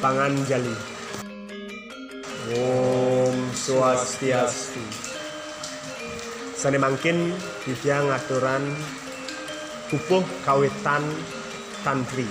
panganjali. Om Swastiastu. Sanemangkin Ditya ngaturan pupuh kawitan tantri.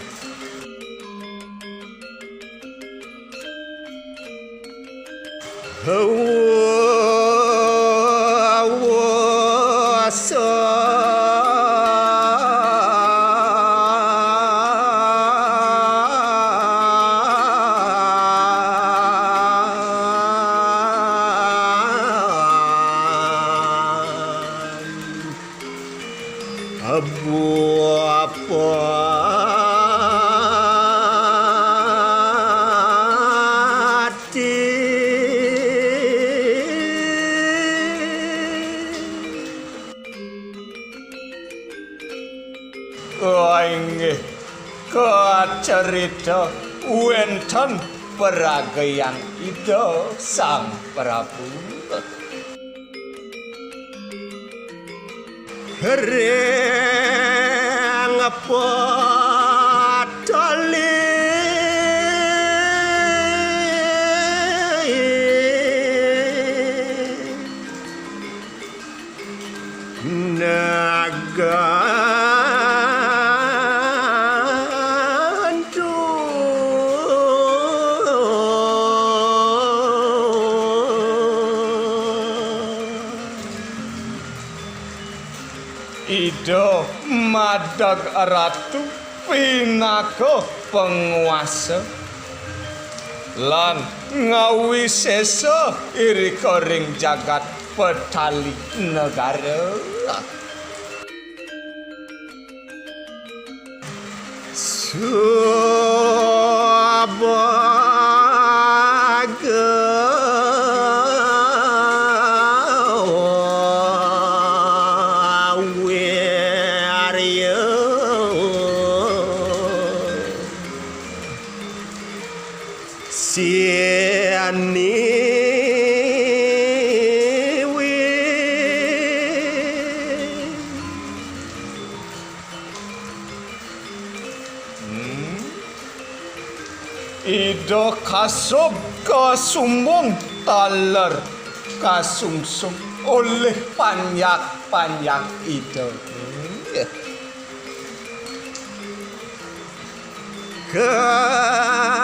Cerita wonten peragayan Ida Sang Prabu. Hereng padali naga Ida madag ratu pinaka penguasa lan ngawisesa irika ring jagat petali negara. Ida kasub kasumbung taler kasungsung oleh panyak Ida. Kajereh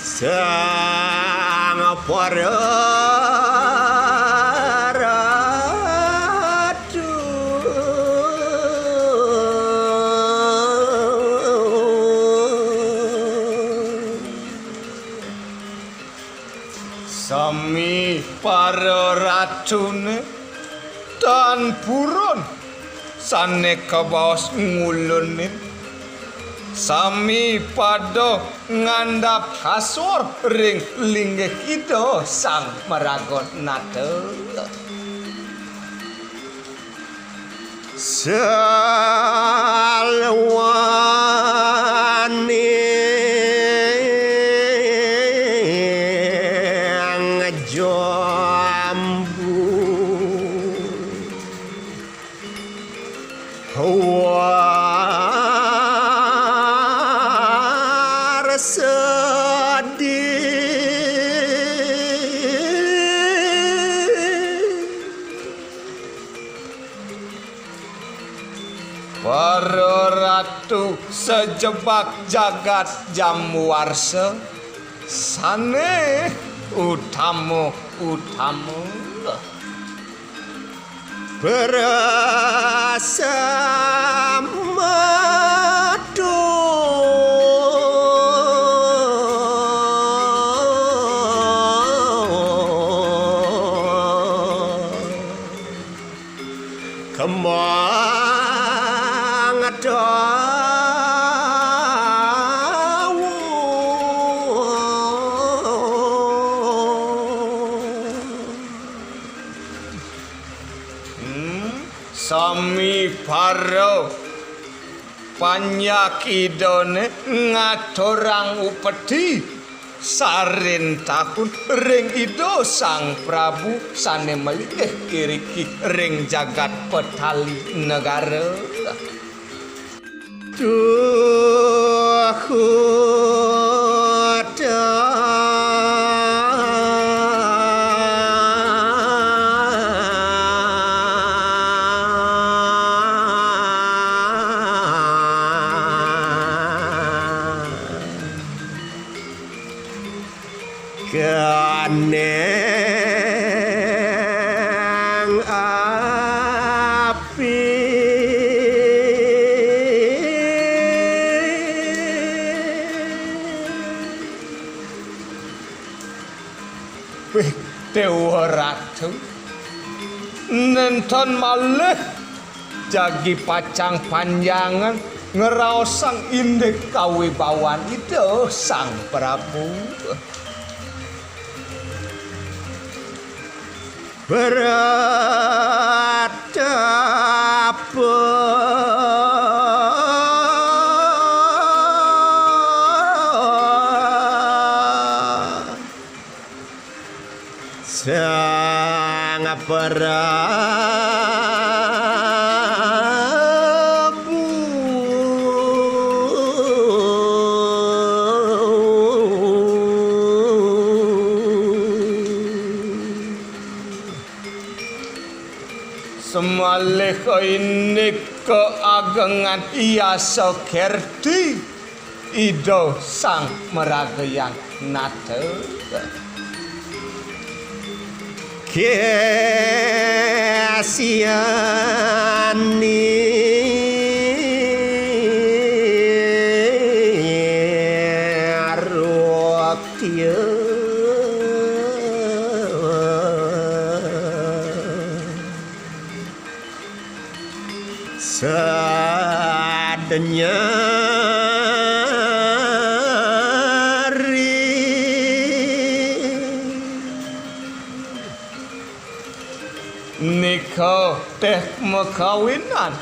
sang para sami para ratune tan purun saneka baos ngulunin sami pada ngandhap hasur ring linggih Ida Sang Maraganata. Salwani jambu para ratu sejebak jagat Jamwarsa sane utamu berasa madu kemang sami para panyakidane ngaturang upedi sarentahun ring Ida Sang Prabu sane melih kiriki ring jagat petali negara. Duh Keneng api Wih, Dewa Ratu nonton malih jagi pacang panjangan ngeraosang indek kawibawan Ida Sang Prabu. Beratapa Sang Prabu Semalih ini keagengan Iyasa Kerti Ida Sang Meragayang Nata Kasiani Roktia Sadenya Nika teh mekawinan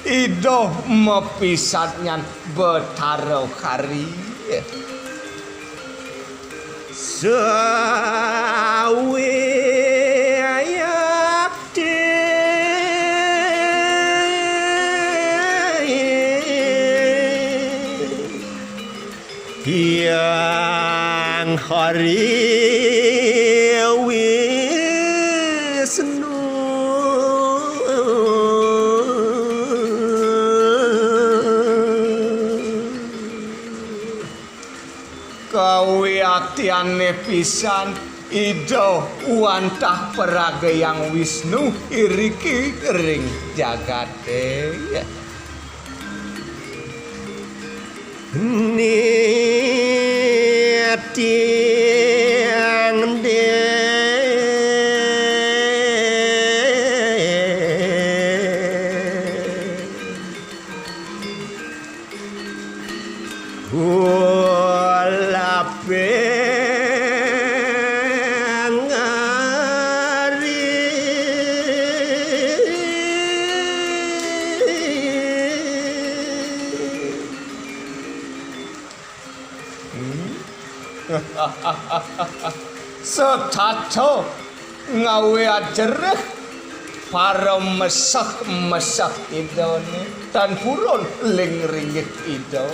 Ida mepisatnyan betara kari Sawe ayakti Yang hari Wisnu kawiaktiane pisan Ida wantah peragayang Wisnu iriki ring jagate Tiang Setato ngawe ajereh para mesak Ida dan purun ling ringit Ida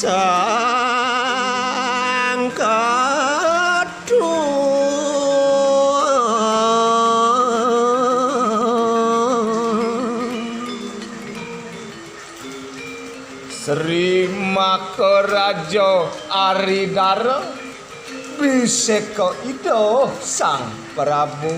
Sang Kadu Sri Makaraja Aridara biseka Ida Sang Prabu